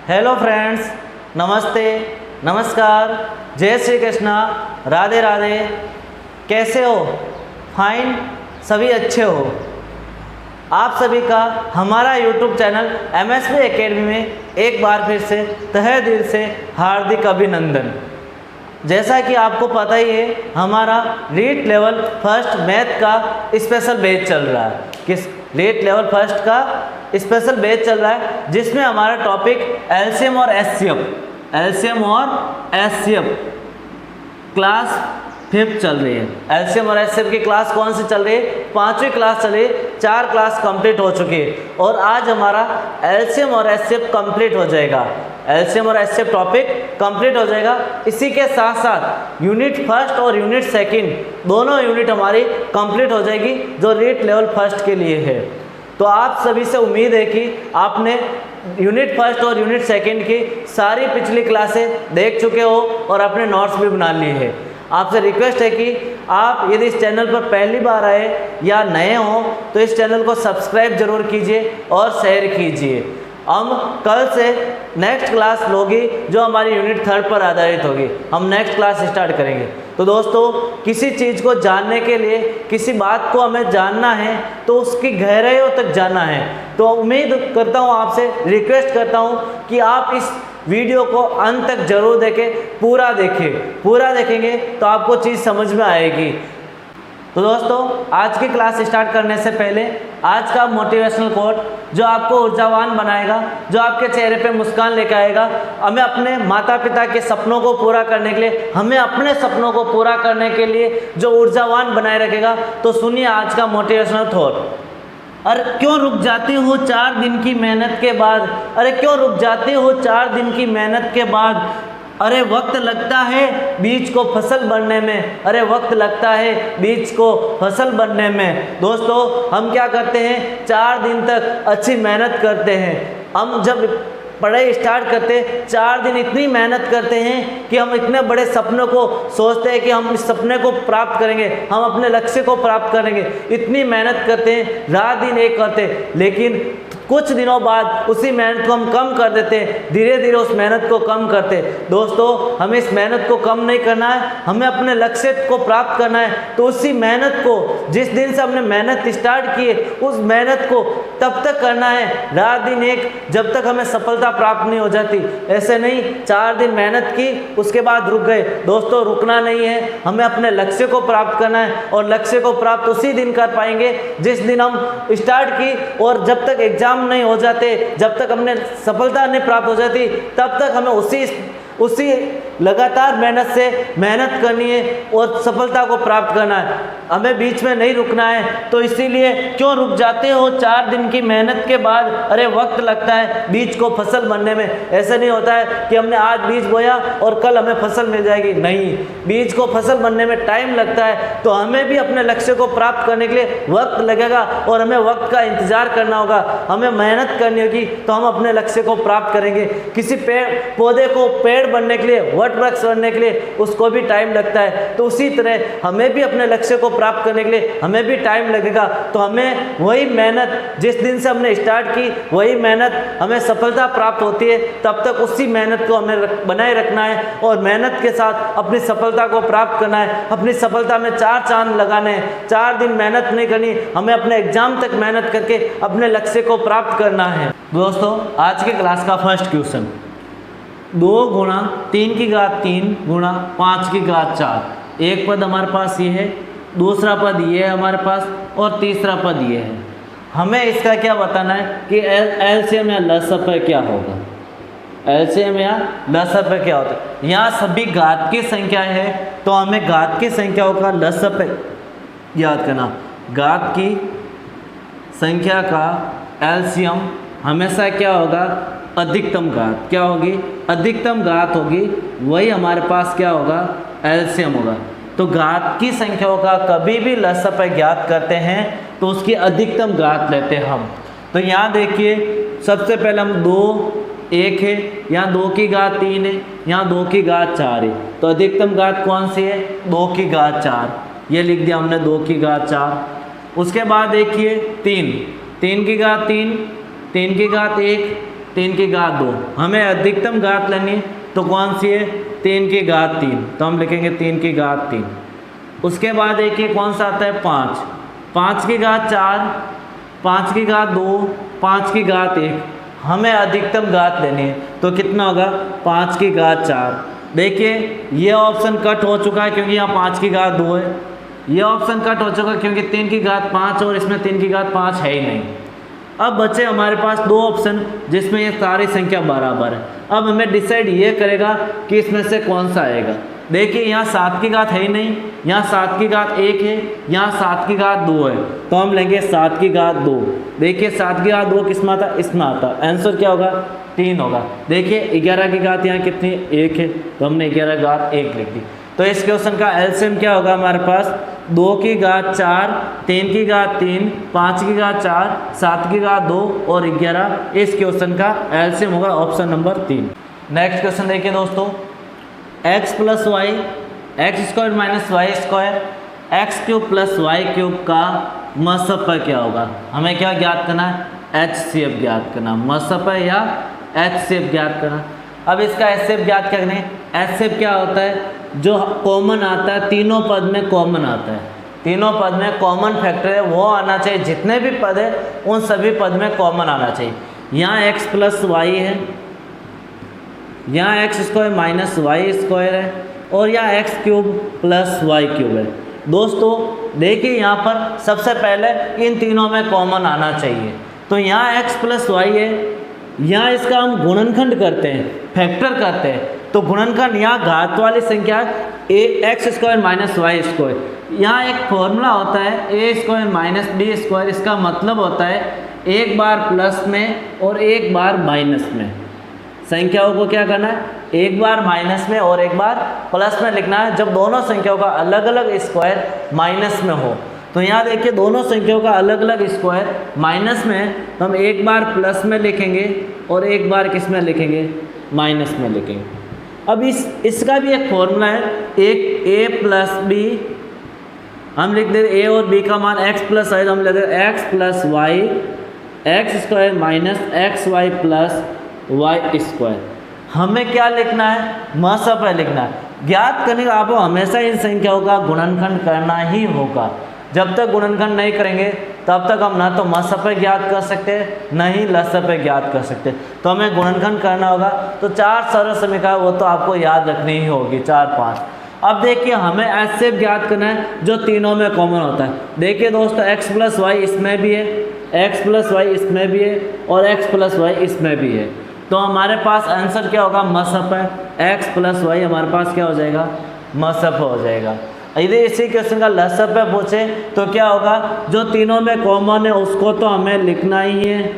Hello friends, नमस्ते, नमस्कार, जय श्री कृष्णा, राधे राधे। कैसे हो? फाइन, सभी अच्छे हो? आप सभी का हमारा यूट्यूब चैनल MSB एकेडमी में एक बार फिर से तहे दिल से हार्दिक अभिनंदन। जैसा कि आपको पता ही है, हमारा रीट लेवल फर्स्ट मैथ का स्पेशल बैच चल रहा है। किस रीट लेवल फर्स्ट का स्पेशल बैच चल रहा है, जिसमें हमारा टॉपिक एलसीएम और एचसीएफ क्लास 5th चल रही है। एलसीएम और एचसीएफ की क्लास कौन सी चल रही है? 5वीं क्लास चल रही है। 4 क्लास कंप्लीट हो चुकी है और आज हमारा एलसीएम और एचसीएफ कंप्लीट हो जाएगा। एलसीएम और एचसीएफ टॉपिक कंप्लीट हो जाएगा। इसी के साथ साथ यूनिट फर्स्ट और यूनिट सेकंड दोनों यूनिट हमारी कंप्लीट हो जाएगी, जो रीट लेवल फर्स्ट के लिए है। तो आप सभी से उम्मीद है कि आपने यूनिट फर्स्ट और यूनिट सेकंड की सारी पिछली क्लासें देख चुके हो और अपने नोट्स भी बना लिए हैं। आपसे रिक्वेस्ट है कि आप यदि इस चैनल पर पहली बार आए या नए हो तो इस चैनल को सब्सक्राइब जरूर कीजिए और शेयर कीजिए। हम कल से नेक्स्ट क्लास लोगी जो हमारी यूनिट 3 पर आधारित होगी। हम नेक्स्ट क्लास स्टार्ट करेंगे। तो दोस्तों, किसी चीज़ को जानने के लिए, किसी बात को हमें जानना है तो उसकी गहराइयों तक जाना है। तो उम्मीद करता हूँ, आपसे रिक्वेस्ट करता हूँ कि आप इस वीडियो को अंत तक जरूर देखें, पूरा देखेंगे तो आपको चीज़ समझ में आएगी। तो दोस्तों, आज की क्लास स्टार्ट करने से पहले आज का मोटिवेशनल कोट जो आपको ऊर्जावान बनाएगा, जो आपके चेहरे पे मुस्कान लेकर आएगा, हमें अपने माता पिता के सपनों को पूरा करने के लिए, हमें अपने सपनों को पूरा करने के लिए जो ऊर्जावान बनाए रखेगा। तो सुनिए आज का मोटिवेशनल थॉट। अरे क्यों रुक जाती हो 4 दिन की मेहनत के बाद? अरे क्यों रुक जाती हो 4 दिन की मेहनत के बाद? अरे वक्त लगता है बीज को फसल बनने में, अरे वक्त लगता है बीज को फसल बनने में। दोस्तों, हम क्या करते हैं? 4 दिन तक अच्छी मेहनत करते हैं। हम जब पढ़ाई स्टार्ट करते 4 दिन इतनी मेहनत करते हैं कि हम इतने बड़े सपनों को सोचते हैं कि हम इस सपने को प्राप्त करेंगे, हम अपने लक्ष्य को प्राप्त करेंगे। इतनी मेहनत करते हैं, रात दिन एक करते हैं, लेकिन कुछ दिनों बाद उसी मेहनत को हम कम कर देते हैं, धीरे धीरे उस मेहनत को कम करते हैं। दोस्तों, हमें इस मेहनत को कम नहीं करना है, हमें अपने लक्ष्य को प्राप्त करना है। तो उसी मेहनत को, जिस दिन से हमने मेहनत स्टार्ट की है, उस मेहनत को तब तक करना है, रात दिन एक, जब तक हमें सफलता प्राप्त नहीं हो जाती। ऐसे नहीं 4 दिन मेहनत की उसके बाद रुक गए। दोस्तों, रुकना नहीं है, हमें अपने लक्ष्य को प्राप्त करना है और लक्ष्य को प्राप्त उसी दिन कर पाएंगे जिस दिन हम स्टार्ट की। और जब तक एग्जाम नहीं हो जाते, जब तक हमने सफलता नहीं प्राप्त हो जाती, तब तक हमें उसी लगातार मेहनत करनी है और सफलता को प्राप्त करना है। हमें बीच में नहीं रुकना है। तो इसीलिए क्यों रुक जाते हो 4 दिन की मेहनत के बाद? अरे वक्त लगता है बीज को फसल बनने में। ऐसे नहीं होता है कि हमने आज बीज बोया और कल हमें फसल मिल जाएगी। नहीं, बीज को फसल बनने में टाइम लगता है। तो हमें भी अपने लक्ष्य को प्राप्त करने के लिए वक्त लगेगा और हमें वक्त का इंतजार करना होगा, हमें मेहनत करनी होगी, तो हम अपने लक्ष्य को प्राप्त करेंगे। किसी पौधे को पेड़ बनने के लिए, वट वृक्ष बनने के लिए उसको भी टाइम लगता है। तो उसी तरह हमें भी अपने लक्ष्य को प्राप्त करने के लिए हमें भी टाइम लगेगा। तो हमें वही मेहनत, जिस दिन से हमने स्टार्ट की वही मेहनत, हमें सफलता प्राप्त होती है तब तक उसी मेहनत को हमें बनाए रखना है और मेहनत के साथ अपनी सफलता को प्राप्त करना है। अपनी सफलता में 4 चांद लगाने हैं। 4 दिन मेहनत नहीं करनी, हमें अपने एग्जाम तक मेहनत करके अपने लक्ष्य को प्राप्त करना है। दोस्तों, आज के क्लास का फर्स्ट क्वेश्चन, 2 गुणा 3 की घात 3 गुणा 5 की घात 4। एक पद हमारे पास ये है, दूसरा पद ये है हमारे पास, और तीसरा पद ये है। हमें इसका क्या बताना है कि एलसीएम या लसअ क्या होगा? एलसीएम या लसअ क्या होता है? यहाँ सभी घात की संख्या है, तो हमें घात की संख्याओं का लसअ याद करना। घात की संख्या का एलसीएम हमेशा क्या होगा? अधिकतम घात। क्या होगी? अधिकतम घात होगी, वही हमारे पास क्या होगा? एलसीएम होगा। तो घात की संख्याओं का कभी भी लसअ ज्ञात करते हैं तो उसकी अधिकतम घात लेते हैं हम। तो यहाँ देखिए, सबसे पहले हम 2 1 है, यहाँ 2 की घात 3 है, यहाँ 2 की घात 4 है। तो अधिकतम घात कौन सी है? 2 की घात 4। ये लिख दिया हमने, 2 की घात 4। उसके बाद देखिए 3 की घात 3, 3 की घात 1, 3 की घात 2। हमें अधिकतम घात लेनी है तो कौन सी है, 3 की घात 3, तो हम लिखेंगे 3 की घात 3। उसके बाद एक ये कौन सा आता है 5, 5 की घात 4, 5 की घात 2, 5 की घात 1। हमें अधिकतम घात लेनी है तो कितना होगा 5 की घात 4। देखिए ये ऑप्शन कट हो चुका है क्योंकि यहाँ 5 की घात 2 है, ये ऑप्शन कट हो चुका है क्योंकि 3 की घात 5 और इसमें 3 की घात 5 है ही नहीं। अब बचे हमारे पास 2 ऑप्शन जिसमें ये सारी संख्या बराबर है। अब हमें डिसाइड ये करेगा कि इसमें से कौन सा आएगा। देखिए यहाँ 7 की घात है ही नहीं, यहाँ 7 की घात 1 है, यहाँ 7 की घात 2 है, तो हम लेंगे 7 की घात 2। देखिए 7 की घात 2 किस में आता, इसमें आता, आंसर क्या होगा 3 होगा। देखिए 11 की घात यहाँ कितनी 1 है, तो हमने 11 की घात 1 लिख दी। तो इस क्वेश्चन का एलसीएम क्या होगा हमारे पास, 2 की घात 4, 3 की घात 3, 5 की घात 4, 7 की घात 2 और 11। इस क्वेश्चन का एलसीएम होगा ऑप्शन नंबर 3। नेक्स्ट क्वेश्चन देखिए दोस्तों, x plus Y x square minus y square x cube plus y cube का मसफ़ क्या होगा। हमें क्या ज्ञात करना है, HCF ज्ञात करना, मसफ़ या HCF ज्ञात करना। अब इसका HCF ज्ञात करने, HCF क्या होता है, जो कॉमन आता है, तीनों पद में कॉमन आता है, तीनों पद में कॉमन फैक्टर है वो आना चाहिए, जितने भी पद है उन सभी पद में कॉमन आना चाहिए। यहाँ x प्लस वाई है, यहाँ x square minus y square है और यहाँ x cube plus y cube है। दोस्तों देखिए यहाँ पर सबसे पहले इन तीनों में कॉमन आना चाहिए। तो यहाँ x प्लस वाई है, यहाँ इसका हम गुणनखंड करते हैं, फैक्टर करते हैं, तो गुणनखंड यहाँ घात वाली संख्या है x square minus y square. यहाँ एक फॉर्मूला होता है a square minus b square, इसका मतलब होता है एक बार प्लस में और एक बार माइनस में। संख्याओं को क्या करना है, एक बार माइनस में और एक बार प्लस में लिखना है जब दोनों संख्याओं का अलग अलग स्क्वायर माइनस में हो। तो यहाँ देखिए दोनों संख्याओं का अलग अलग स्क्वायर माइनस में है, तो हम एक बार प्लस में लिखेंगे और एक बार किस में लिखेंगे, माइनस में लिखेंगे। अब इसका भी एक फॉर्मूला है, एक ए प्लस बी, हम लिख दे ए और बी का मान एक्स प्लस वाई, तो हम लिख दे X plus Y x square minus X Y plus Y square. हमें क्या लिखना है, मसफ़ लिखना है। ज्ञात करने का आपको हमेशा इन संख्याओं का गुणनखंड करना ही होगा। जब तक गुणनखंड नहीं करेंगे तब तक हम ना तो मसफ़ ज्ञात कर सकते हैं न ही लसफ़ ज्ञात कर सकते। तो हमें गुणनखंड करना होगा। तो 4 सरल समीकरण वो तो आपको याद रखनी ही होगी, 4-5। अब देखिए हमें HCF ज्ञात करना है जो तीनों में कॉमन होता है। देखिए दोस्तों x प्लस वाई इसमें भी है, x प्लस वाई इसमें भी है और x प्लस वाई इसमें भी है। तो हमारे पास आंसर क्या होगा, मसफ़ है। x प्लस वाई हमारे पास क्या हो जाएगा, मसफ़ हो जाएगा। यदि इसी क्वेश्चन का लसफ़ पूछे तो क्या होगा, जो तीनों में कॉमन है उसको तो हमें लिखना ही है।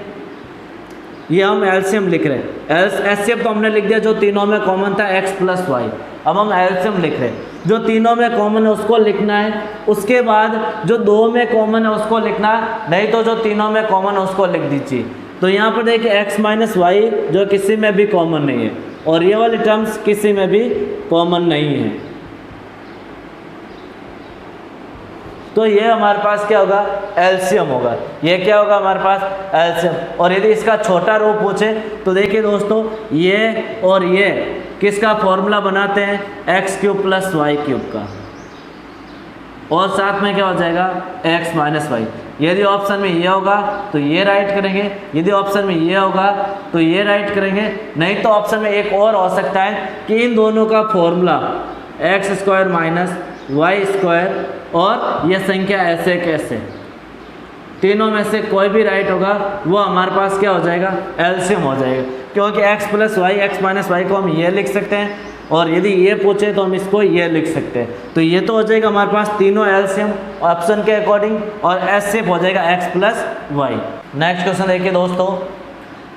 ये हम एलसीएम लिख रहे हैं, एचसीएफ तो हमने लिख दिया जो तीनों में कॉमन था x प्लस वाई। अब हम एलसीएम लिख रहे हैं, जो तीनों में कॉमन है उसको लिखना है, उसके बाद जो 2 में कॉमन है उसको लिखना है, नहीं तो जो तीनों में कॉमन है उसको लिख दीजिए। तो यहाँ पर देखिए x माइनस वाई जो किसी में भी कॉमन नहीं है और ये वाली टर्म्स किसी में भी कॉमन नहीं है। तो ये हमारे पास क्या होगा, एलसीएम होगा। ये क्या होगा हमारे पास, एलसीएम। और यदि इसका छोटा रूप पूछे तो देखिए दोस्तों ये और ये किसका फॉर्मूला बनाते हैं, x cube plus y cube का, और साथ में क्या हो जाएगा x माइनस वाई। यदि ऑप्शन में ये होगा तो ये राइट करेंगे, यदि ऑप्शन में ये होगा तो ये राइट करेंगे, नहीं तो ऑप्शन में एक और हो सकता है कि इन दोनों का formula x square minus y square और यह संख्या ऐसे कैसे, तीनों में से कोई भी राइट होगा वो हमारे पास क्या हो जाएगा, एलसीएम हो जाएगा। क्योंकि x plus Y x minus y को हम ये लिख सकते हैं और यदि ये पूछे तो हम इसको ये लिख सकते हैं। तो ये तो हो जाएगा हमारे पास तीनों एलसीएम ऑप्शन के अकॉर्डिंग, और एचसीएफ हो जाएगा x plus y. Next question देखिए दोस्तों,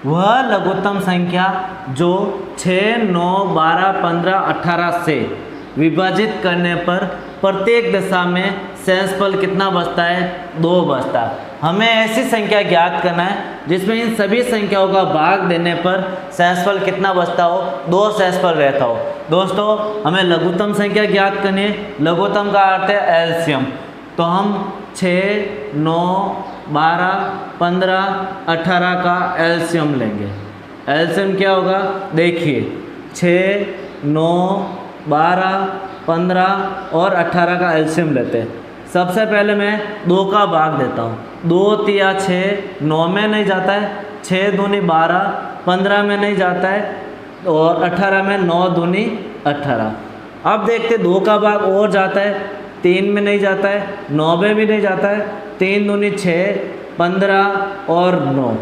वह लघुत्तम संख्या जो 6, 9, 12, 15, 18 से विभाजित करने पर प्रत्येक दशा में शेषफल कितना बचता है, 2 बचता है। हमें ऐसी संख्या ज्ञात करना है जिसमें इन सभी संख्याओं का भाग देने पर शेषफल कितना बचता हो, 2 शेषफल रहता हो। दोस्तों हमें लघुत्तम संख्या ज्ञात करनी है, लघुत्तम का अर्थ है एलसीएम। तो हम 6, 9, 12, 15, 18 का एलसीएम लेंगे। एलसीएम क्या होगा, देखिए 6, 9, 12, 15 और 18 का एलसीएम लेते हैं। सबसे पहले मैं 2 का भाग देता हूँ। 2 तिया 6, 9 में नहीं जाता है, 6 दूनी 12, 15 में नहीं जाता है और 18 में 9 दूनी 18। अब देखते 2 का भाग और जाता है, 3 में नहीं जाता है, 9 में भी नहीं जाता है, 3 दूनी 6, 15 और 9।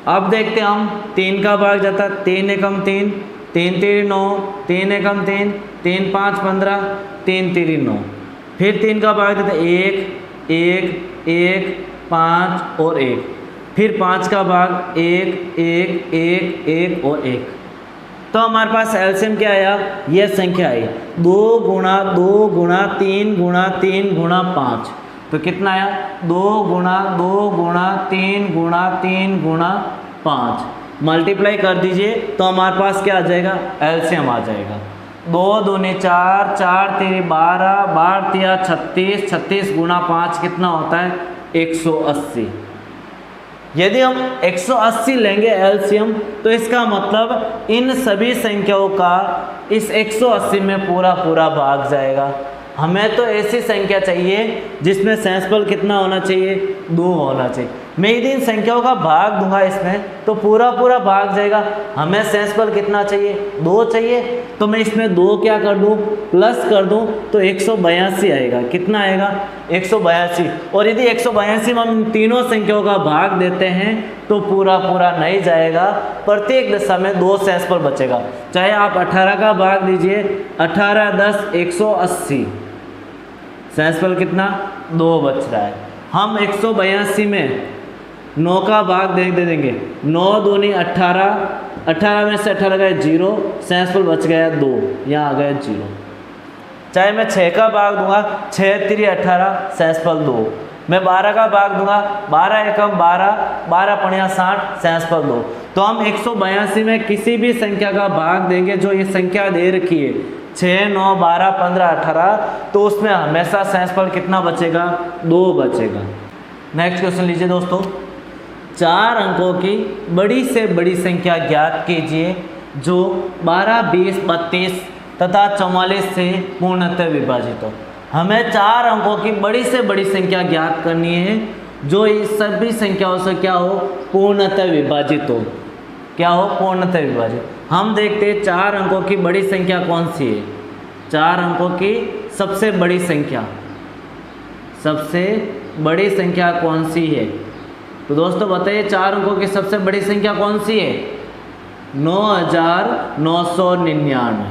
अब देखते हम 3 का भाग जाता है, 3 एकम 3, 3 तीन 9, 3 एकम 3, 3 5 15, 3 तीन 9। फिर 3 का भाग देते 1, 1, 1, 5 और 1। फिर 5 का भाग 1, 1, 1, 1 और 1। तो हमारे पास एलसीएम क्या आया, यह संख्या आई 2 गुणा 2 गुणा 3 गुणा 3 गुणा 5। तो कितना आया, 2 गुणा 2 गुणा 3 गुणा 3 गुणा 5। मल्टीप्लाई कर दीजिए तो हमारे पास क्या आ जाएगा, एलसीएम आ जाएगा। 2 दूनी 4, 4 तीन 12, 12 तिया 36, 36 गुणा 5 कितना होता है, 180। यदि हम 180 लेंगे एलसीएम तो इसका मतलब इन सभी संख्याओं का इस 180 में पूरा पूरा भाग जाएगा। हमें तो ऐसी संख्या चाहिए जिसमें सेंसफल कितना होना चाहिए, 2 होना चाहिए। मैं यदि इन संख्याओं का भाग दूंगा इसमें तो पूरा पूरा भाग जाएगा। हमें सेंसफल कितना चाहिए, 2 चाहिए। तो मैं इसमें 2 क्या कर दूं, प्लस कर दूं तो 182 आएगा। कितना आएगा, 182। और यदि 182 में हम तीनों संख्याओं का भाग देते हैं तो पूरा पूरा नहीं जाएगा, प्रत्येक दशा में 2 सेंसफल बचेगा। चाहे आप 18 का भाग दीजिए, 18 10 180, सेंसफल कितना, 2 बच रहा है। हम 182 में 9 का भाग दे देंगे, 9 दूनी 18, 18 में से 18 गए 0, सेंसफल बच गया 2, यहाँ आ गया 0। चाहे मैं 6 का भाग दूंगा, 6 3 18, सेंसफल 2। मैं 12 का भाग दूंगा, 12 एकम 12, 12 पढ़िया 60, सेंसफल 2। तो हम 182 में किसी भी संख्या का भाग देंगे जो ये संख्या दे रखी है 6, 9, 12, 15, 18, तो उसमें हमेशा सेंसफल कितना बचेगा, 2 बचेगा। नेक्स्ट क्वेश्चन लीजिए दोस्तों, 4 अंकों की बड़ी से बड़ी संख्या ज्ञात कीजिए जो 12, 20, 32 तथा 44 से पूर्णतः विभाजित हो। हमें 4 अंकों की बड़ी से बड़ी संख्या ज्ञात करनी है जो इस सभी संख्याओं से क्या हो, पूर्णतः विभाजित हो। क्या हो, पूर्णतः विभाजित। हम देखते हैं 4 अंकों की बड़ी संख्या कौन सी है। 4 अंकों की सबसे बड़ी संख्या, सबसे बड़ी संख्या कौन सी है? तो दोस्तों बताइए 4 अंकों की सबसे बड़ी संख्या कौन सी है? 9999।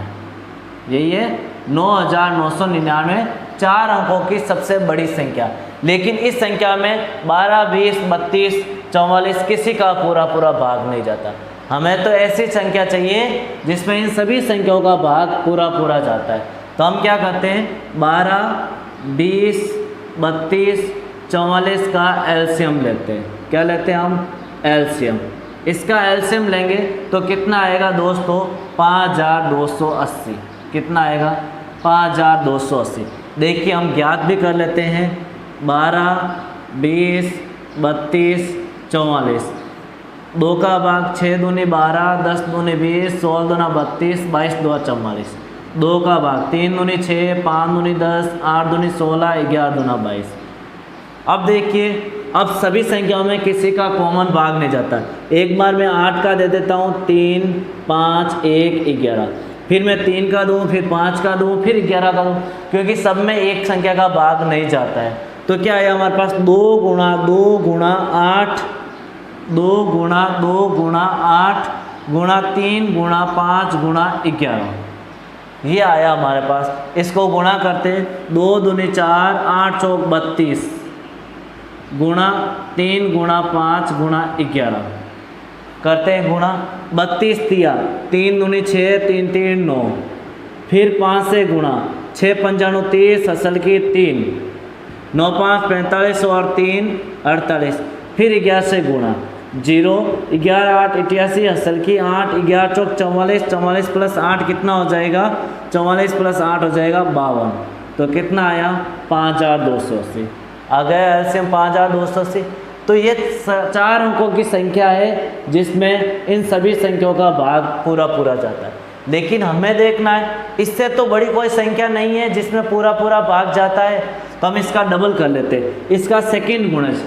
यही है 9999, 4 अंकों की सबसे बड़ी संख्या। लेकिन इस संख्या में 12, 20, 32, 44 किसी का पूरा पूरा भाग नहीं जाता। हमें तो ऐसी संख्या चाहिए जिसमें इन सभी संख्याओं का भाग पूरा पूरा जाता है। तो हम क्या करते हैं, 12, 20, 32, 44 का एलसीएम लेते हैं। क्या लेते हैं हम, एलसीएम। इसका एलसीएम लेंगे तो कितना आएगा दोस्तों, 5280। कितना आएगा, 5280। देखिए हम ज्ञात भी कर लेते हैं, 12, 20, 32, 44। 2 का भाग 6 दूनी 12, 10 दूनी 20, 16 दूना 32, 22 दूना 44। 2 का भाग 3 दूनी 6, 5 दूनी 10, 8 दूनी 16, 11 दूना 22। अब देखिए, अब सभी संख्याओं में किसी का कॉमन भाग नहीं जाता। एक बार मैं 8 का दे देता हूँ, 3, 5, 1, 11। फिर मैं 3 का दूँ, फिर 5 का दूँ, फिर 11 का दूँ, क्योंकि सब में एक संख्या का भाग नहीं जाता है। तो क्या है हमारे पास, 2 गुणा 2 गुणा 8, 2 गुणा 2 गुणा 8 गुणा 3 गुणा 5 गुणा 11, ये आया हमारे पास। इसको गुणा करते हैं, 2 दूनी 4, 8 चौक 32 गुणा 3 गुणा 5 गुणा 11 करते हैं गुणा। 32 तिया 3 दूनी 6, 3 3 9, फिर 5 से गुणा, 6 पंचाणु 30, असल की 3, 9 5 45 और 3 48, फिर 11 से गुणा, 0, 11 8 88, असल की 8, 11 चौक 44, 44 प्लस 8 कितना हो जाएगा, 44 प्लस 8 हो जाएगा 52। तो कितना आया, 5280। आ गया एलसीएम 5280। तो ये 4 अंकों की संख्या है जिसमें इन सभी संख्याओं का भाग पूरा पूरा जाता है। लेकिन हमें देखना है इससे तो बड़ी कोई संख्या नहीं है जिसमें पूरा पूरा भाग जाता है, तो हम इसका डबल कर लेते हैं। इसका सेकंड गुणज,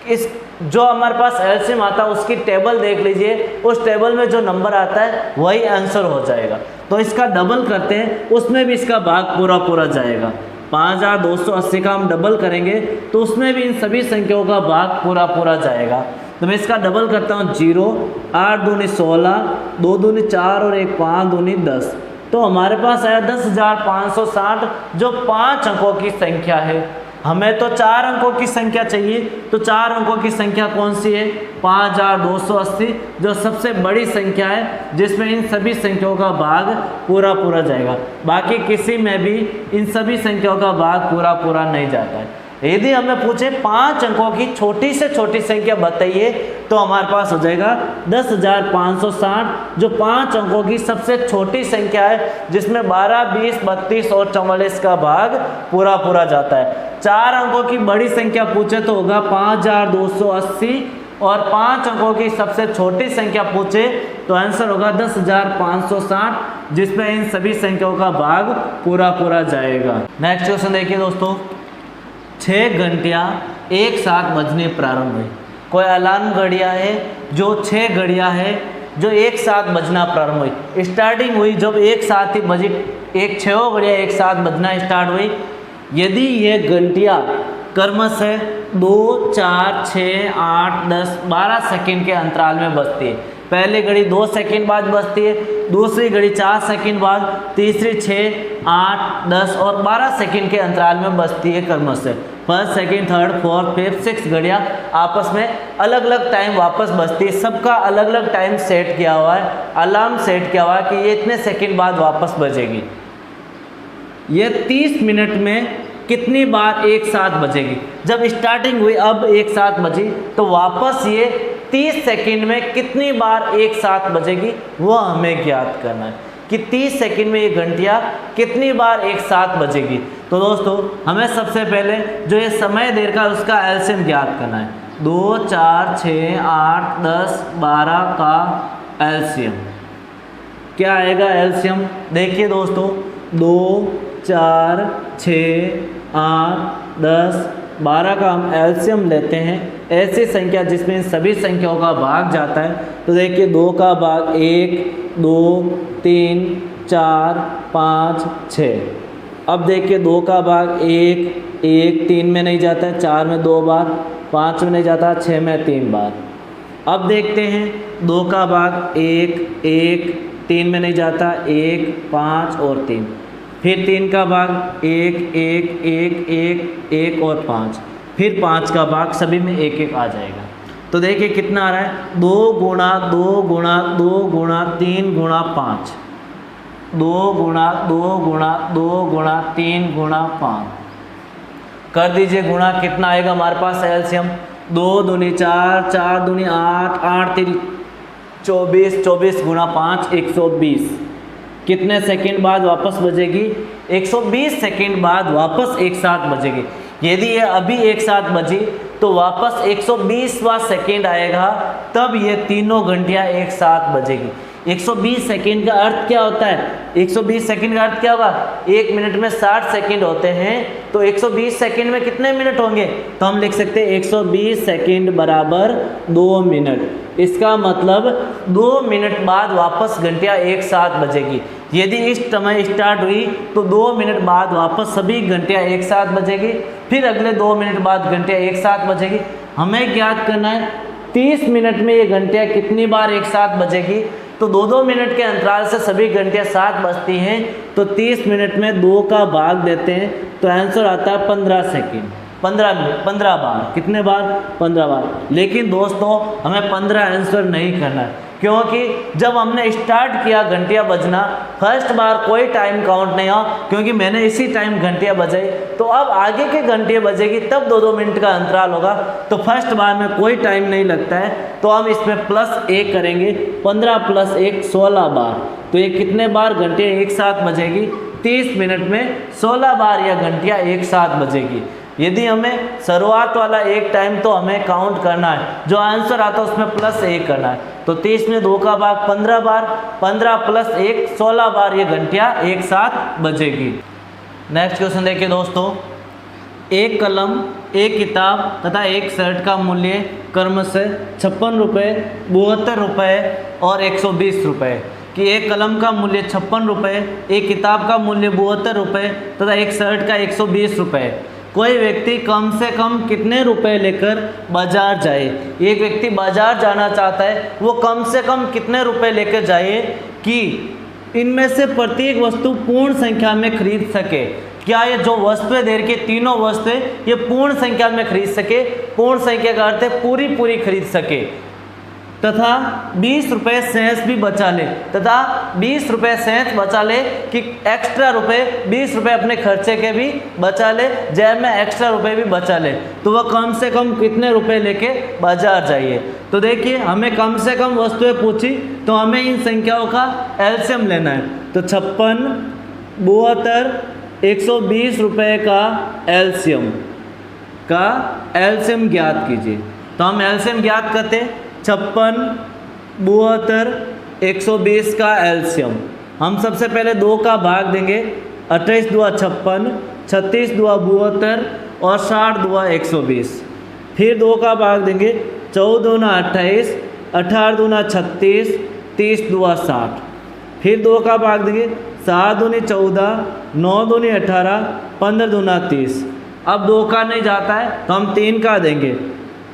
इस जो हमारे पास एलसीएम आता है उसकी टेबल देख लीजिए, उस टेबल में जो नंबर आता है वही आंसर हो जाएगा। तो इसका डबल करते हैं, उसमें भी इसका भाग पूरा पूरा जाएगा। 5280 का हम डबल करेंगे तो उसमें भी इन सभी संख्याओं का भाग पूरा पूरा जाएगा। तो मैं इसका डबल करता हूँ 0, 8 दूनी 16, 2 दूनी 4 और 1 5 दूनी 10। तो हमारे पास आया 10,560 जो 5 अंकों की संख्या है। हमें तो 4 अंकों की संख्या चाहिए, तो 4 अंकों की संख्या कौन सी है? 5280 जो सबसे बड़ी संख्या है जिसमें इन सभी संख्याओं का भाग पूरा पूरा जाएगा। बाकी किसी में भी इन सभी संख्याओं का भाग पूरा पूरा नहीं जाता है। यदि हमें पूछे 5 अंकों की छोटी से छोटी संख्या बताइए तो हमारे पास हो जाएगा 10,560 जो 5 अंकों की सबसे छोटी संख्या है जिसमें 12, 20, 32 और 44 का भाग पूरा पूरा जाता है। 4 अंकों की बड़ी संख्या पूछे तो होगा 5280 और 5 अंकों की सबसे छोटी संख्या पूछे तो आंसर होगा 10,560 जिसमें इन सभी संख्याओं का भाग पूरा पूरा जाएगा। नेक्स्ट क्वेश्चन देखिए दोस्तों, 6 घंटियाँ एक साथ बजने प्रारंभ हुई। कोई अलार्म घड़ियाँ है जो 6 घड़ियाँ है जो एक साथ बजना प्रारंभ हुई। स्टार्टिंग हुई जब एक साथ ही बजी, 6 घड़ियाँ एक साथ बजना स्टार्ट हुई। यदि ये घंटियाँ क्रमशः 2, 4, 6, 8, 10, 12 सेकंड के अंतराल में बजती है। पहली घड़ी 2 सेकंड बाद बजती है, दूसरी घड़ी 4 सेकंड बाद, तीसरी 6, 8, 10 और 12 सेकंड के अंतराल में बजती है क्रमशः। First, second, third, fourth, fifth, 6 घड़ियाँ आपस में अलग अलग टाइम वापस बजती है। सबका अलग अलग टाइम सेट किया हुआ है, अलार्म सेट किया हुआ है कि ये इतने सेकंड बाद वापस बजेगी। ये 30 मिनट में कितनी बार एक साथ बजेगी? जब स्टार्टिंग हुई अब एक साथ बजी तो वापस ये 30 सेकंड में कितनी बार एक साथ बजेगी वो हमें ज्ञात करना है कि 30 सेकंड में ये घंटियाँ कितनी बार एक साथ बजेगी। तो दोस्तों हमें सबसे पहले जो ये समय देर का उसका एलसीएम ज्ञात करना है। 2, 4, 6, 8, 10, 12 का एलसीएम क्या आएगा? एलसीएम देखिए दोस्तों, 2, 4, 6, 8, 10, 12 का हम एलसीएम लेते हैं ऐसी संख्या जिसमें इन सभी संख्याओं का भाग जाता है। तो देखिए 2 का भाग 1, 2, 3, 4, 5, 6। अब देखिए 2 का भाग 1, 1, 3 में नहीं जाता है, 4 में 2 बार, 5 में नहीं जाता, 6 में 3 बार। अब देखते हैं 2 का भाग 1, 1, 3 में नहीं जाता, 1, 5 और 3। फिर 3 का भाग 1, 1, 1, 1, 1 और 5। फिर 5 का भाग सभी में 1, 1 आ जाएगा। तो देखिए कितना आ रहा है? 2 गुणा 2 गुणा 2 गुणा 3 गुणा 5, 2 गुणा 2 गुणा 2 गुणा 3 गुणा 5 कर दीजिए गुणा। कितना आएगा हमारे पास एलसीएम? 2 दूनी 4, 4 दूनी 8, 8 3 24, 24 गुणा 5 120। कितने सेकंड बाद वापस बजेगी? 120 सेकंड बाद वापस एक साथ बजेगी। यदि ये अभी एक साथ बजी तो वापस 120वां सेकंड आएगा, तब ये तीनों घंटियाँ एक साथ बजेगी। 120 सेकंड का अर्थ क्या होता है? 120 सेकंड का अर्थ क्या होगा? 1 मिनट में 60 सेकंड होते हैं, तो 120 सेकंड में कितने मिनट होंगे? तो हम लिख सकते हैं 120 सेकंड बराबर 2 मिनट। इसका मतलब 2 मिनट बाद वापस घंटियाँ एक साथ बजेगी। यदि इस समय स्टार्ट हुई तो 2 मिनट बाद वापस सभी घंटियाँ एक साथ बजेगी, फिर अगले 2 मिनट बाद घंटियाँ एक साथ बजेगी। हमें ज्ञात करना है 30 मिनट में ये घंटियाँ कितनी बार एक साथ बजेगी। तो 2-2 मिनट के अंतराल से सभी घंटियाँ साथ बजती हैं, तो 30 मिनट में 2 का भाग देते हैं तो आंसर आता है 15 सेकंड। 15 बार। कितने बार? 15 बार। लेकिन दोस्तों हमें 15 आंसर नहीं करना है, क्योंकि जब हमने स्टार्ट किया घंटियाँ बजना, फर्स्ट बार कोई टाइम काउंट नहीं हुआ, क्योंकि मैंने इसी टाइम घंटियाँ बजाई। तो अब आगे के घंटियाँ बजेगी तब 2-2 मिनट का अंतराल होगा, तो फर्स्ट बार में कोई टाइम नहीं लगता है, तो हम इसमें +1 करेंगे। 15 + 1 16 बार। तो ये कितने बार घंटियाँ एक साथ बजेगी? 30 मिनट में 16 बार यह घंटियाँ एक साथ बजेगी। यदि हमें शुरुआत वाला एक टाइम तो हमें काउंट करना है, जो आंसर आता है उसमें +1 करना है। तो 30 में 2 का भाग 15 बार, 15 + 1 16 बार ये घंटियाँ एक साथ बजेगी। नेक्स्ट क्वेश्चन देखिए दोस्तों, एक कलम, एक किताब तथा एक शर्ट का मूल्य क्रमशः 56 रुपये, 72 रुपये और 120 रुपये। कि एक कलम का मूल्य 56 रुपये, एक किताब का मूल्य 72 रुपये तथा एक शर्ट का 120 रुपये। कोई व्यक्ति कम से कम कितने रुपए लेकर बाजार जाए? एक व्यक्ति बाजार जाना चाहता है, वो कम से कम कितने रुपए लेकर जाए कि इनमें से प्रत्येक वस्तु पूर्ण संख्या में खरीद सके। क्या ये जो वस्तुएं दे रखी, तीनों वस्तुएं ये पूर्ण संख्या में खरीद सके? पूर्ण संख्या का अर्थ है पूरी खरीद सके, तथा 20 रुपये शेष भी बचा ले, तथा 20 रुपये शेष बचा ले कि एक्स्ट्रा रुपये 20 रुपये अपने खर्चे के भी बचा ले, जेब में एक्स्ट्रा रुपये भी बचा ले। तो वह कम से कम कितने रुपए लेके बाजार जाइए? तो देखिए, हमें कम से कम वस्तुएं पूछी तो हमें इन संख्याओं का एलसीएम लेना है। तो 56, 72, 120 रुपये का एलसीएम ज्ञात कीजिए। तो हम एलसीएम ज्ञात करते हैं, 56, 72, 120 का एलसीएम। हम सबसे पहले 2 का भाग देंगे, 28 दूआ 56, 36 दूआ 72 और 60 दूआ 120। फिर 2 का भाग देंगे, 14 दूना 28, 18 दूना 36, 30 दूआ 60। फिर 2 का भाग देंगे, 7 दूनी 14, 9 दूनी 18, 15 दूना 30। अब 2 का नहीं जाता है तो हम 3 का देंगे,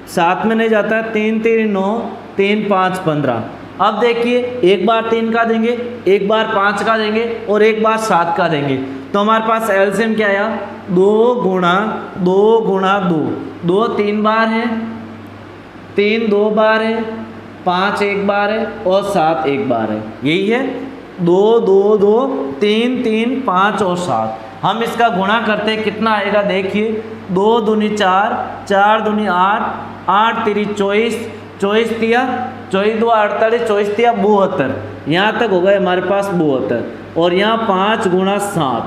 7 में नहीं जाता है, 3 3 9, 3 5 15। अब देखिए, एक बार 3 का देंगे, एक बार 5 का देंगे और एक बार 7 का देंगे। तो हमारे पास एलसीएम क्या आया? 2 गुणा 2 गुणा 2। 2 3 बार है, 3 2 बार है, 5 1 बार है और 7 1 बार है। यही है 2 2 2 3 3 5 और 7। हम इसका गुणा करते हैं, कितना आएगा देखिए, 2 दूनी 4, 4 दूनी 8, 8 3 24, 24 तिया 24 2 48, 24 तिया 72। यहाँ तक हो गए हमारे पास 72। और यहाँ 5 गुणा 7,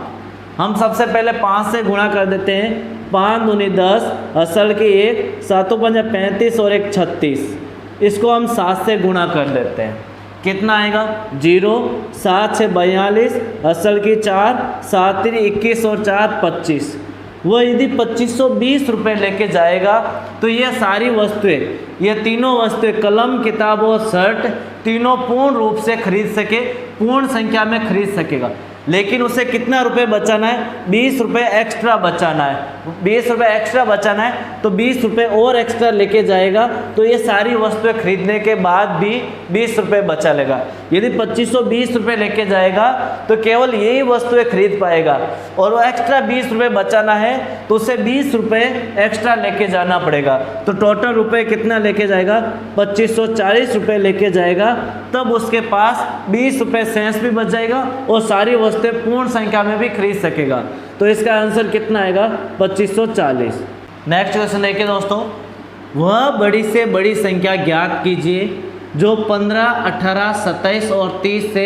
हम सबसे पहले 5 से गुणा कर देते हैं। 5 दूनी 10, असल की 1, 7 5 35 और 1 36। इसको हम 7 से गुणा कर देते हैं, कितना आएगा? 0, 7 6 42, असल की 4, 7 3 21 और 4 25। वो यदि 2520 रुपये लेके जाएगा तो ये सारी वस्तुएं, ये तीनों वस्तुएं, कलम, किताब और शर्ट, तीनों पूर्ण रूप से खरीद सके, पूर्ण संख्या में खरीद सकेगा। लेकिन उसे कितना रुपए बचाना है? 20 रुपये एक्स्ट्रा बचाना है। 20 रुपये एक्स्ट्रा बचाना है तो 20 रुपये और एक्स्ट्रा लेके जाएगा, तो ये सारी वस्तुएं खरीदने के बाद भी 20 रुपये बचा लेगा। यदि 2520 रुपये लेके जाएगा तो केवल यही वस्तुएं खरीद पाएगा, और वो एक्स्ट्रा 20 रुपये बचाना है तो उसे 20 रुपये एक्स्ट्रा लेके जाना पड़ेगा। तो टोटल रुपये कितना लेके जाएगा? 2540 रुपये लेके जाएगा। तब उसके पास 20 रुपये शेष भी बच जाएगा और सारी वस्तुएं पूर्ण संख्या में भी खरीद सकेगा। तो इसका आंसर कितना आएगा? 2540। नेक्स्ट क्वेश्चन देखिए दोस्तों, वह बड़ी से बड़ी संख्या ज्ञात कीजिए जो 15, 18, 27 और 30 से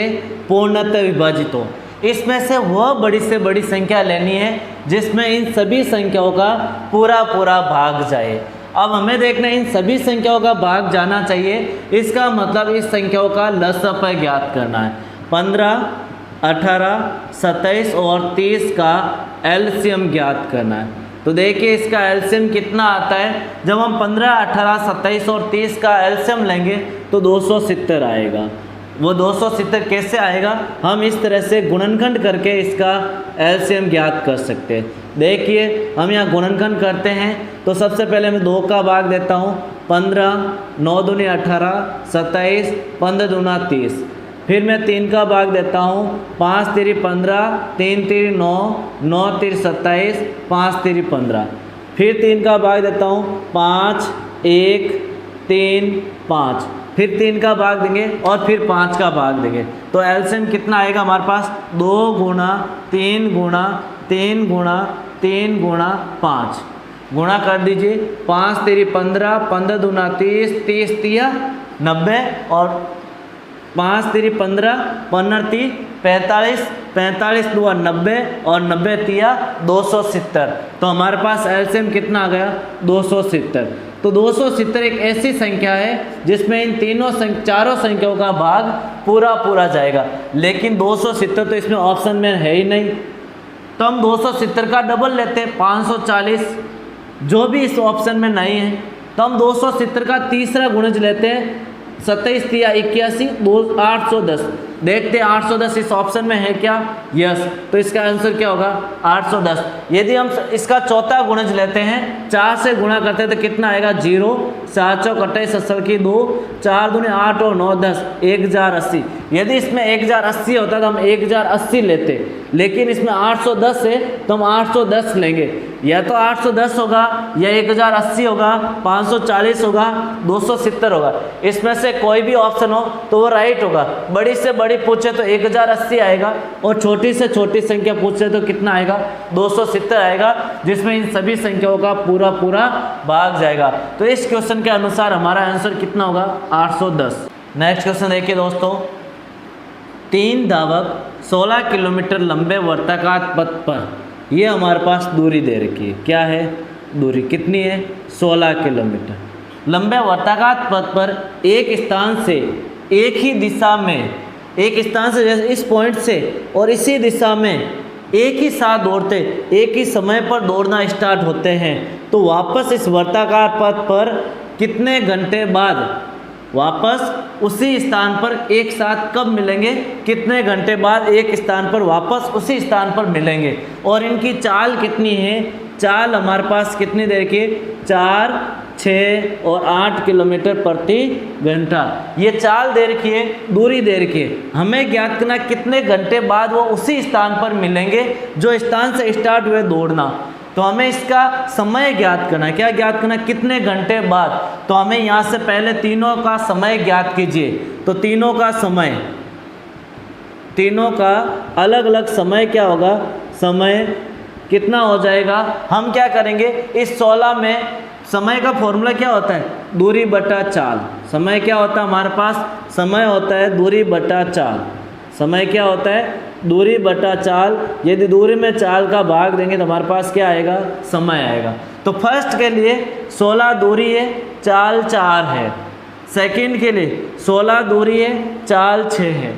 पूर्णतः विभाजित हो। इसमें से वह बड़ी से बड़ी संख्या लेनी है जिसमें इन सभी संख्याओं का पूरा भाग जाए। अब हमें देखना है इन सभी संख्याओं का भाग जाना चाहिए, इसका मतलब इस संख्याओं का लसाअ ज्ञात करना है। 15, 18, 27 और 30 का एलसीएम ज्ञात करना है। तो देखिए इसका एलसीएम कितना आता है। जब हम 15, 18, 27 और 30 का एलसीएम लेंगे तो 270 आएगा। वो 270 कैसे आएगा? हम इस तरह से गुणनखंड करके इसका एलसीएम ज्ञात कर सकते हैं। देखिए हम यहाँ गुणनखंड करते हैं तो सबसे पहले मैं 2 का भाग देता हूँ। 15, 9 दूनी 18, 27, 15 दूना 30। फिर मैं 3 का भाग देता हूँ। 5 3 15, 3 3 9, 9 3 27, 5 3 15। फिर 3 का भाग देता हूँ। 5 1 3 5। फिर 3 का भाग देंगे और फिर 5 का भाग देंगे। तो एलसीएम कितना आएगा हमारे पास? 2 गुणा 3 गुणा 3 गुणा 3 गुणा 5। गुणा कर दीजिए। 5 3 15, 15 दूना 30, 30 तिया 90 और 5 3 15, 15 3 45, 45 2 90 और 90 तिया 270। तो हमारे पास एलसीएम कितना आ गया 270। तो 270 एक ऐसी संख्या है जिसमें इन चारों संख्याओं का भाग पूरा जाएगा, लेकिन 270 तो इसमें ऑप्शन में है ही नहीं। तो हम 270 का डबल लेते हैं 540, जो भी इस ऑप्शन में नहीं है। तो हम 270 का तीसरा गुणज लेते हैं 27 तिया 81 810। देखते हैं 810 इस ऑप्शन में है क्या, यस। तो इसका आंसर क्या होगा 810। यदि हम इसका चौथा गुणज लेते हैं 4 से गुणा करते हैं तो कितना आएगा 0, 7 चौक 28 70 की 2, 4 दूनी 8 और 9 10, 1080। यदि इसमें 1080 होता तो हम 1080 लेते, लेकिन इसमें 810 है तो हम 810 लेंगे। या तो 810 होगा या 1080 होगा, 540 होगा, 270 होगा। इसमें से कोई भी ऑप्शन हो तो वो राइट होगा। बड़ी से बड़ी पूछे तो 1080 आएगा और छोटी से छोटी संख्या पूछे तो कितना आएगा 270 आएगा, जिसमें इन सभी संख्याओं का पूरा भाग जाएगा। तो इस क्वेश्चन के अनुसार हमारा आंसर कितना होगा 810। नेक्स्ट क्वेश्चन देखिए दोस्तों, 3 धावक 16 किलोमीटर लंबे वर्ताकार पथ पर, ये हमारे पास दूरी दे रखी है। क्या है दूरी, कितनी है 16 किलोमीटर। लंबे वर्ताकार पथ पर एक स्थान से एक ही दिशा में, एक स्थान से जैसे इस पॉइंट से और इसी दिशा में एक ही साथ दौड़ते, एक ही समय पर दौड़ना स्टार्ट होते हैं, तो वापस इस वर्ताकार पथ पर कितने घंटे बाद वापस उसी स्थान पर एक साथ कब मिलेंगे, कितने घंटे बाद एक स्थान पर वापस उसी स्थान पर मिलेंगे। और इनकी चाल कितनी है, चाल हमारे पास कितनी देर की, 4, 6 और 8 किलोमीटर प्रति घंटा। ये चाल दे रखी है, दूरी दे रखी है। हमें ज्ञात करना कितने घंटे बाद वो उसी स्थान पर मिलेंगे जो स्थान से स्टार्ट हुए दौड़ना। तो हमें इसका समय ज्ञात करना है। क्या ज्ञात करना, कितने घंटे बाद। तो हमें यहाँ से पहले तीनों का समय ज्ञात कीजिए। तो तीनों का समय, तीनों का अलग अलग समय क्या होगा, समय कितना हो जाएगा। हम क्या करेंगे, इस 16 में समय का फॉर्मूला क्या होता है, दूरी बटा चाल। समय क्या होता है हमारे पास, समय होता है दूरी बटा चाल। समय क्या होता है, दूरी बटा चाल। यदि दूरी में चाल का भाग देंगे तो हमारे पास क्या आएगा, समय आएगा। तो फर्स्ट के लिए 16 दूरी है, चाल 4 है। सेकंड के लिए 16 दूरी है, चाल 6 है।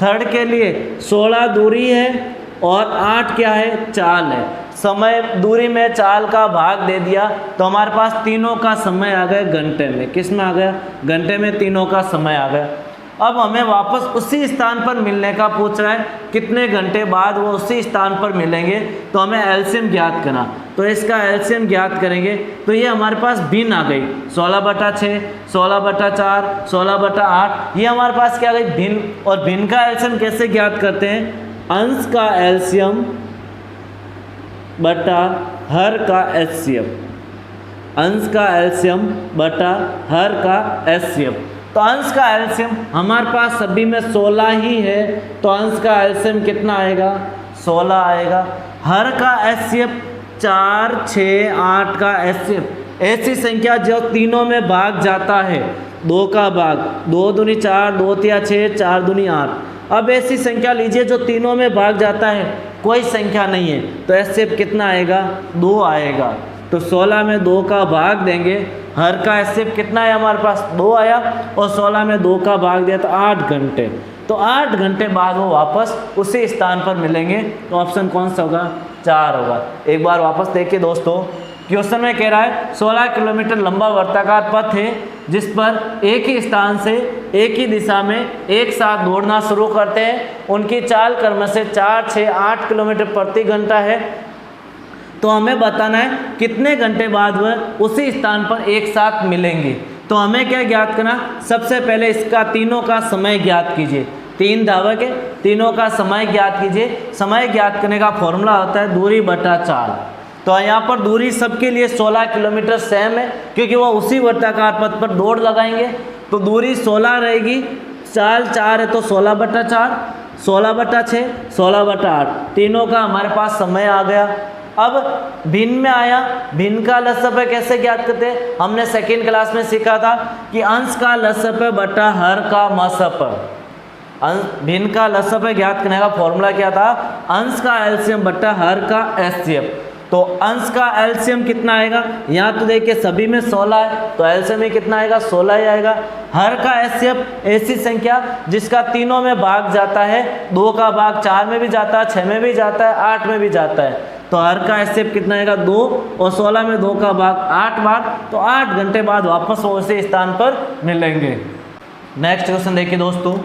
थर्ड के लिए 16 दूरी है और 8 क्या है, चाल है। समय दूरी में चाल का भाग दे दिया तो हमारे पास तीनों का समय आ गया घंटे में। किस में आ गया, घंटे में तीनों का समय आ गया। अब हमें वापस उसी स्थान पर मिलने का पूछ रहा है, कितने घंटे बाद वो उसी स्थान पर मिलेंगे। तो हमें एलसीएम ज्ञात करना। तो इसका एलसीएम ज्ञात करेंगे तो ये हमारे पास भिन्न आ गई, 16/6, 16/4, 16/8। ये हमारे पास क्या आ गई, भिन्न। और भिन्न का एलसीएम कैसे ज्ञात करते हैं, अंश का एलसीएम बटा हर का एचसीएफ। अंश का एलसीएम बटा हर का एचसीएफ। तो अंश का एलसीएम हमारे पास सभी में 16 ही है, तो अंश का एलसीएम कितना आएगा, 16 आएगा। हर का एचसीएफ 4, 6, 8 का एचसीएफ ऐसी संख्या जो तीनों में भाग जाता है, 2 का भाग, 2 दूनी 4, 2 तिया 6, 4 दूनी 8। अब ऐसी संख्या लीजिए जो तीनों में भाग जाता है, कोई संख्या नहीं है, तो एचसीएफ कितना आएगा, 2 आएगा। तो 16 में 2 का भाग देंगे, हर का एचसीएफ कितना है हमारे पास, 2 आया। और 16 में 2 का भाग दिया तो 8 घंटे। तो 8 घंटे बाद वो वापस उसी स्थान पर मिलेंगे। तो ऑप्शन कौन सा होगा, 4 होगा। एक बार वापस देखिए दोस्तों, क्वेश्चन में कह रहा है 16 किलोमीटर लंबा वर्ताकार पथ है जिस पर एक ही स्थान से एक ही दिशा में एक साथ दौड़ना शुरू करते हैं। उनकी चाल क्रम से 4, 6, 8 किलोमीटर प्रति घंटा है। तो हमें बताना है कितने घंटे बाद वह उसी स्थान पर एक साथ मिलेंगे। तो हमें क्या ज्ञात करना, सबसे पहले इसका तीनों का समय ज्ञात कीजिए। 3 धावक है, तीनों का समय ज्ञात कीजिए। समय ज्ञात करने का फॉर्मूला होता है दूरी बटा चाल। तो यहाँ पर दूरी सबके लिए 16 किलोमीटर सेम है, क्योंकि वो उसी वर्ताकार पथ पर दौड़ लगाएंगे। तो दूरी 16 रहेगी, चाल 4 है तो 16/4, 16/6, 16/8। तीनों का हमारे पास समय आ गया। अब भिन्न में आया, भिन्न का लसप कैसे ज्ञात करते हैं, हमने सेकेंड क्लास में सीखा था कि अंश का लसप बटा हर का मसप। भिन्न का लसफ ज्ञात करने का फॉर्मूला क्या था, अंश का एलसीएम बट्टा हर का एचसीएफ। तो अंश का एलसीएम कितना आएगा, यहाँ तो देखिए सभी में 16 है तो एलसीएम में कितना आएगा, 16 ही आएगा। हर का एचसीएफ ऐसी संख्या जिसका तीनों में भाग जाता है, 2 का भाग 4 में भी जाता है, 6 में भी जाता है, 8 में भी जाता है। तो हर का एचसीएफ कितना आएगा, 2, और 16 में 2 का भाग 8 बार, तो 8 घंटे बाद वापस वो उसी स्थान पर मिलेंगे। नेक्स्ट क्वेश्चन देखिए दोस्तों,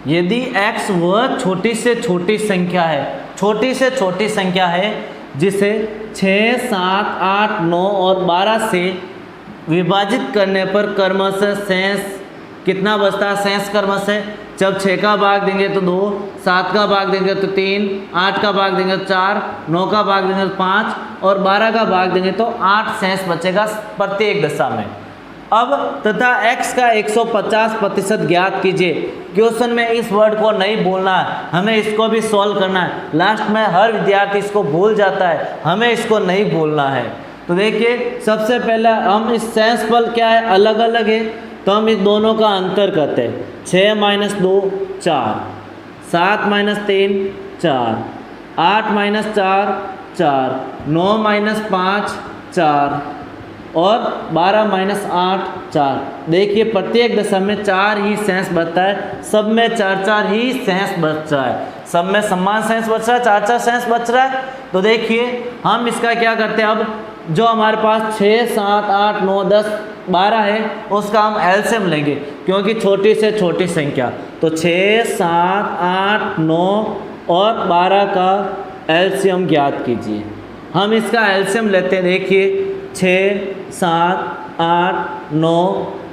यदि x वह छोटी से छोटी संख्या है, छोटी से छोटी संख्या है जिसे 6, 7, 8, 9 और 12 से विभाजित करने पर क्रमशः शेष कितना बचता है, शेष क्रमशः जब 6 का भाग देंगे तो 2, 7 का भाग देंगे तो 3, 8 का भाग देंगे तो 4, 9 का भाग देंगे तो 5 और 12 का भाग देंगे तो 8 शेष बचेगा प्रत्येक दशा में। अब तथा x का 150% ज्ञात कीजिए। क्वेश्चन में इस वर्ड को नहीं बोलना है, हमें इसको भी सॉल्व करना है। लास्ट में हर विद्यार्थी इसको भूल जाता है, हमें इसको नहीं भूलना है। तो देखिए सबसे पहले हम इस शेष फल क्या है, अलग अलग है, तो हम इस दोनों का अंतर करते हैं। 6 - 2 4, 7 - 3 4, 8 - 4 4, 9 - 5 4 और 12 - 8 4। देखिए प्रत्येक दशा में 4 ही शेष बचता है, सब में 4 ही शेष बच रहा है, सब में समान शेष बच रहा है, 4 शेष बच रहा है। तो देखिए हम इसका क्या करते हैं, अब जो हमारे पास 6, 7, 8, 9, 10, 12 है उसका हम एलसीएम लेंगे क्योंकि छोटी से छोटी संख्या। तो 6, 7, 8, 9 और 12 का एलसीएम ज्ञात कीजिए। हम इसका एलसीएम लेते हैं। देखिए 6, 7, 8, 9,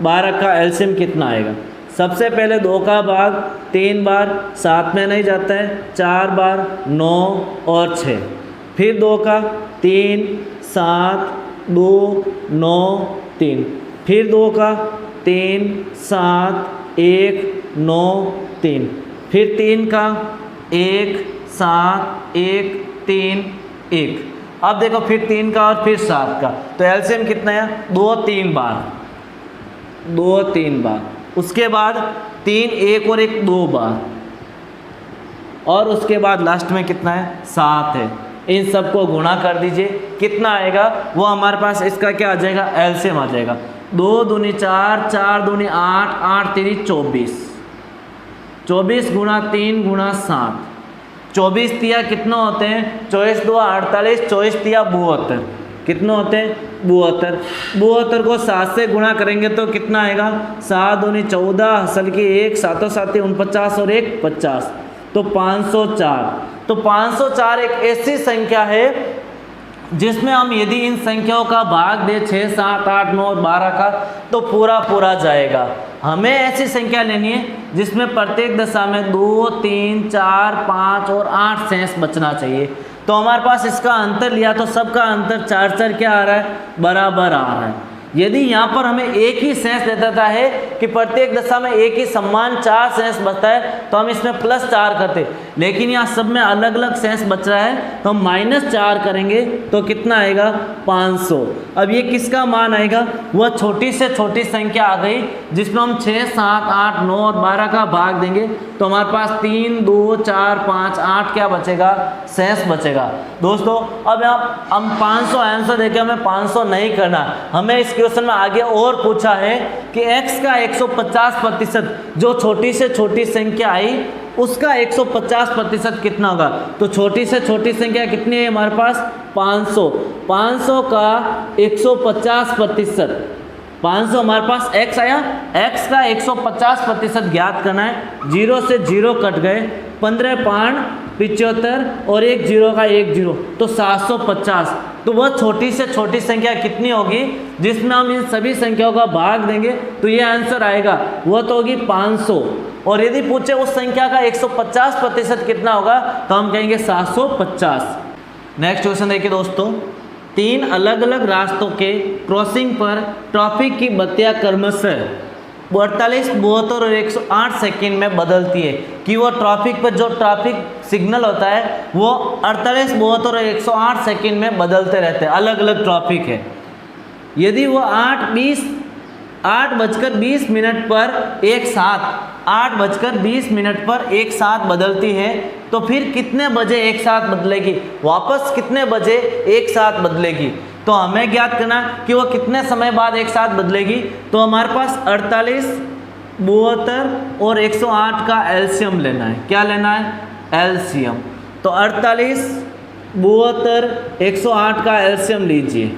12 का एलसीएम कितना आएगा। सबसे पहले 2 का भाग 3 बार, 7 में नहीं जाता है, 4 बार, 9 और 6, फिर 2 का 3, 7, 2, 9, 3, फिर 2 का 3, 7, 1, 9, 3, फिर 3 का 1, 7, 1, 3, 1। अब देखो फिर 3 का और फिर 7 का, तो एलसीएम कितना है, 2 3 बार, 2 3 बार, उसके बाद 3 1 और 1 2 बार, और उसके बाद लास्ट में कितना है, 7 है। इन सबको गुणा कर दीजिए, कितना आएगा वो हमारे पास इसका क्या आ जाएगा, एलसीएम आ जाएगा। 2 दूनी 4, 4 दूनी 8, 8 3 24, 24 गुणा 3 गुणा 7, 24 तिया कितना होते हैं, 24 2 48, 24 तिया 72, कितने होते हैं, 72। 72 को 7 से गुणा करेंगे तो कितना आएगा, 7 दूनी 14, हसल की 1, 7 7 49 और 1 50, तो 504। तो 504 एक ऐसी संख्या है जिसमें हम यदि इन संख्याओं का भाग दे 6, 7, 8, 9 और 12 का तो पूरा जाएगा। हमें ऐसी संख्या लेनी है जिसमें प्रत्येक दशा में 2, 3, 4, 5 और 8 शेष बचना चाहिए। तो हमारे पास इसका अंतर लिया तो सबका अंतर 4 क्या आ रहा है, बराबर आ रहा है। यदि यहाँ पर हमें एक ही शेष दे देता है कि प्रत्येक दशा में एक ही समान 4 शेष बचता है तो हम इसमें +4 करते, लेकिन यहाँ सब में अलग अलग शेष बच रहा है तो हम -4 करेंगे तो कितना आएगा, 500। अब ये किसका मान आएगा, वह छोटी से छोटी संख्या आ गई जिसमें हम 6, 7, 8, 9 और 12 का भाग देंगे तो हमारे पास 3, 2, 4, 5, 8 क्या बचेगा, शेष बचेगा। दोस्तों अब यहाँ हम 500 आंसर देके हमें 500 नहीं करना, हमें इस क्वेश्चन में आगे और पूछा है कि x का 150% जो छोटी से छोटी संख्या आई उसका 150% कितना होगा। तो छोटी से छोटी संख्या कितनी है हमारे पास, 500। 500 का 150%, 500 हमारे पास x आया, x का 150% ज्ञात करना है। 0 से 0 कट गए, 15 5 75 और 1 0 का 1 0, तो 750। तो वह छोटी से छोटी संख्या कितनी होगी जिसमें हम इन सभी संख्याओं का भाग देंगे तो ये आंसर आएगा, वह तो होगी 500। और यदि पूछे उस संख्या का 150% कितना होगा तो हम कहेंगे 750। नेक्स्ट क्वेश्चन देखिए दोस्तों, 3 अलग अलग रास्तों के क्रॉसिंग पर ट्रैफिक की बत्तियां क्रमशः 48, 72 और 108 सेकंड में बदलती है कि वो ट्रैफिक पर जो ट्रैफिक सिग्नल होता है वो 48, 72 और 108 सेकंड में बदलते रहते हैं, अलग अलग ट्रैफिक है। यदि वो 8, 20 8:20 पर एक साथ 8:20 पर एक साथ बदलती है, तो फिर कितने बजे एक साथ बदलेगी, वापस कितने बजे एक साथ बदलेगी। तो हमें ज्ञात करना कि वो कितने समय बाद एक साथ बदलेगी। तो हमारे पास 48, 72 और 108 का एलसीएम लेना है। क्या लेना है? एलसीएम। तो 48, 72, 108 का एलसीएम लीजिए।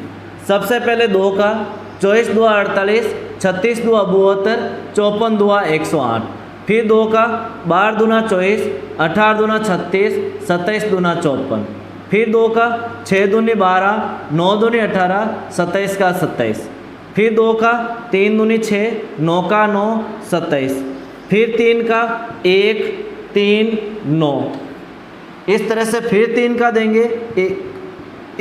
सबसे पहले 2 का 24 2 48, 36 2 72, 54 2 108। फिर 2 का 12 दूना 24, 18 दूना 36, 27 दूना 54। फिर 2 का 6 दूनी 12, 9 दूनी 18, 27 का 27। फिर 2 का 3 दूनी 6, 9 का 9, 27। फिर 3 का 1 3 9। इस तरह से फिर 3 का देंगे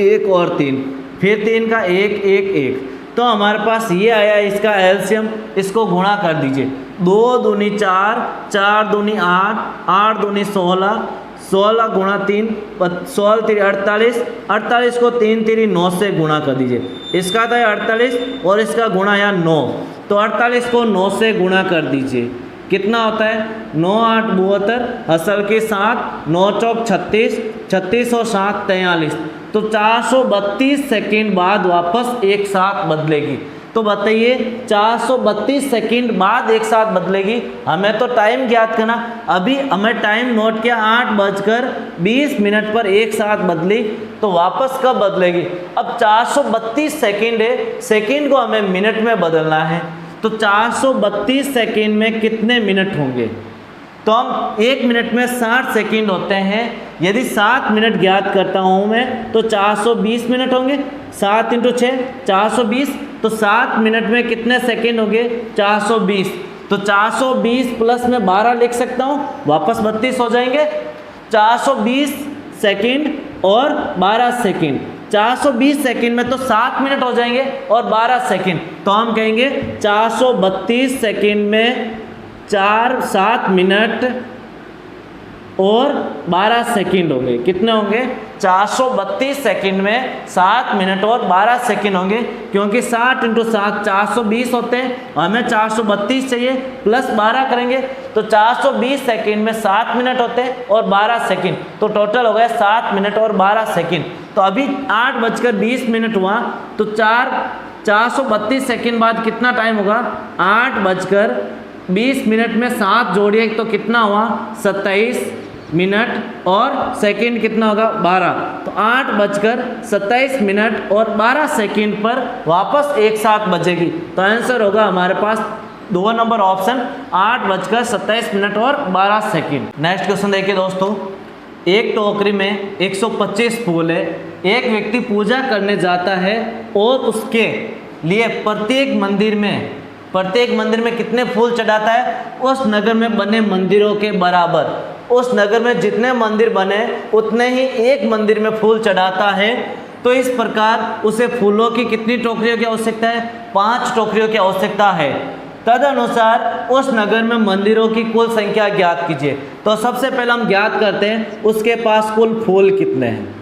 1 और 3, फिर 3 का 1 1 1। तो हमारे पास ये आया इसका एलसीएम। इसको गुणा कर दीजिए। 2 दूनी 4, 4 दूनी 8, 8 दूनी 16, 16 गुणा 3, 16 3 48, 48 को 3 3 9 से गुणा कर दीजिए। इसका था 48 और इसका गुणा या 9, तो 48 को 9 से गुणा कर दीजिए। कितना होता है? 9 8 72, असल के 7, 9 चौक 36, 36 और 7 43। तो 432 सेकंड बाद वापस एक साथ बदलेगी। तो बताइए 432 सेकंड बाद एक साथ बदलेगी। हमें तो टाइम ज्ञात करना। अभी हमें टाइम नोट किया 8:20 पर एक साथ बदली, तो वापस कब बदलेगी? अब 432 सेकंड है, सेकंड को हमें मिनट में बदलना है। तो 432 सेकंड में कितने मिनट होंगे? तो हम 1 मिनट में 60 सेकंड होते हैं। यदि 7 मिनट ज्ञात करता हूँ मैं, तो 420 मिनट होंगे। 7 × 6 420। तो 7 मिनट में कितने सेकंड होंगे? 420। तो 420 प्लस में 12 लिख सकता हूँ, वापस 32 हो जाएंगे। 420 सेकंड और 12 सेकंड, 420 सेकंड में तो 7 मिनट हो जाएंगे और 12 सेकंड। तो हम कहेंगे 432 सेकंड में 7 मिनट और 12 सेकंड होंगे। कितने होंगे? 432 सेकंड में 7 मिनट और 12 सेकंड होंगे, क्योंकि 60 × 7 420 होते हैं, हमें 432 चाहिए, प्लस 12 करेंगे तो 420 सेकंड में 7 मिनट होते हैं और 12 सेकंड। तो टोटल हो गया 7 मिनट और 12 सेकंड। तो अभी 8:20 हुआ, तो 432 सेकंड बाद कितना टाइम होगा? 8:20 में 7 जोड़िए तो कितना हुआ? 27 मिनट और सेकंड कितना होगा? 12। तो 8:27 और 12 सेकंड पर वापस एक साथ बजेगी। तो आंसर होगा हमारे पास 2 नंबर ऑप्शन 8:27 और 12 सेकंड। नेक्स्ट क्वेश्चन देखिए दोस्तों। एक टोकरी में 125 फूल है। एक व्यक्ति पूजा करने जाता है और उसके लिए प्रत्येक मंदिर में कितने फूल चढ़ाता है? उस नगर में बने मंदिरों के बराबर। उस नगर में जितने मंदिर बने उतने ही एक मंदिर में फूल चढ़ाता है। तो इस प्रकार उसे फूलों की कितनी टोकरियों की आवश्यकता है? 5 टोकरियों की आवश्यकता है। तदनुसार उस नगर में मंदिरों की कुल संख्या ज्ञात कीजिए। तो सबसे पहले हम ज्ञात करते हैं उसके पास कुल फूल कितने हैं।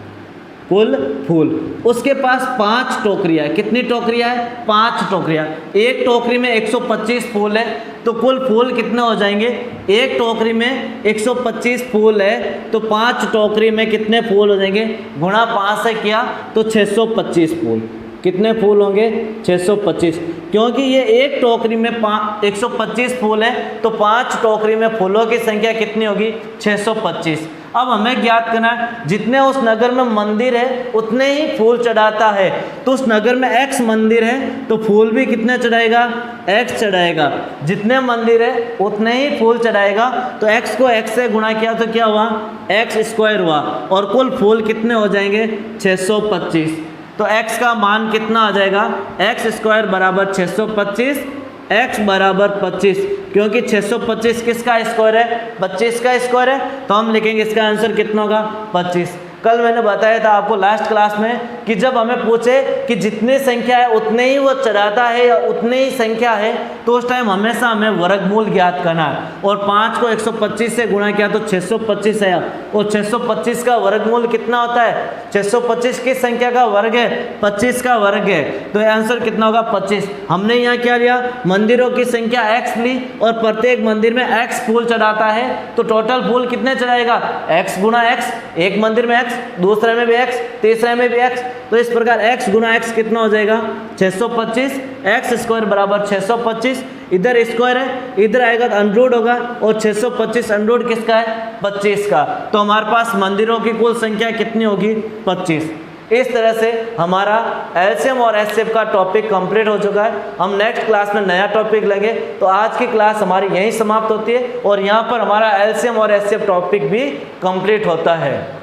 कुल फूल उसके पास 5 टोकरियाँ है। कितनी टोकरियाँ है? 5 टोकरियाँ। एक टोकरी में 125 फूल है, तो कुल फूल कितने हो जाएंगे? एक टोकरी में 125 फूल है, तो 5 टोकरी में कितने फूल हो जाएंगे? गुणा 5 से किया तो 625 फूल। कितने फूल होंगे? 625। क्योंकि ये एक टोकरी में 125 फूल है, तो 5 टोकरी में फूलों की संख्या कितनी होगी? 625। अब हमें ज्ञात करना है जितने उस नगर में मंदिर है उतने ही फूल चढ़ाता है। तो उस नगर में x मंदिर है तो फूल भी कितने चढ़ाएगा? x चढ़ाएगा। जितने मंदिर है उतने ही फूल चढ़ाएगा। तो x को x से गुणा किया तो क्या हुआ? x² हुआ और कुल फूल कितने हो जाएंगे? 625। तो x का मान कितना आ जाएगा? x² = 625, x = 25, क्योंकि 625 किसका स्क्वायर है? 25 का स्क्वायर है। तो हम लिखेंगे इसका आंसर कितना होगा? 25। कल मैंने बताया था आपको लास्ट क्लास में कि जब हमें पूछे कि जितनी संख्या है उतने ही वो चढ़ाता है या उतनी ही संख्या है, तो उस टाइम हमेशा हमें वर्गमूल ज्ञात करना है। और 5 को 125 से गुणा किया तो 625 है, और 625 का वर्गमूल कितना होता है? 625 की संख्या का वर्ग है, 25 का वर्ग है, तो आंसर कितना होगा? 25। हमने यहाँ क्या लिया? मंदिरों की संख्या x ली और प्रत्येक मंदिर में x फूल चढ़ाता है, तो टोटल फूल कितने चढ़ाएगा? x गुना x, एक मंदिर में x, दूसरे में भी x, तीसरे में भी x, तो इस प्रकार x गुना x कितना हो जाएगा? 625। x स्क्वायर बराबर 625, इधर स्क्वायर है, इधर आएगा तो अनरूट होगा, और 625 अनरूट किसका है? 25 का। तो हमारे पास मंदिरों की कुल संख्या कितनी होगी? 25। इस तरह से हमारा एलसीएम और एचसीएफ का टॉपिक कंप्लीट हो चुका है। हम नेक्स्ट क्लास में नया टॉपिक लेंगे। तो आज की क्लास हमारी यहीं समाप्त होती है और यहाँ पर हमारा एलसीएम और एचसीएफ टॉपिक भी कंप्लीट होता है।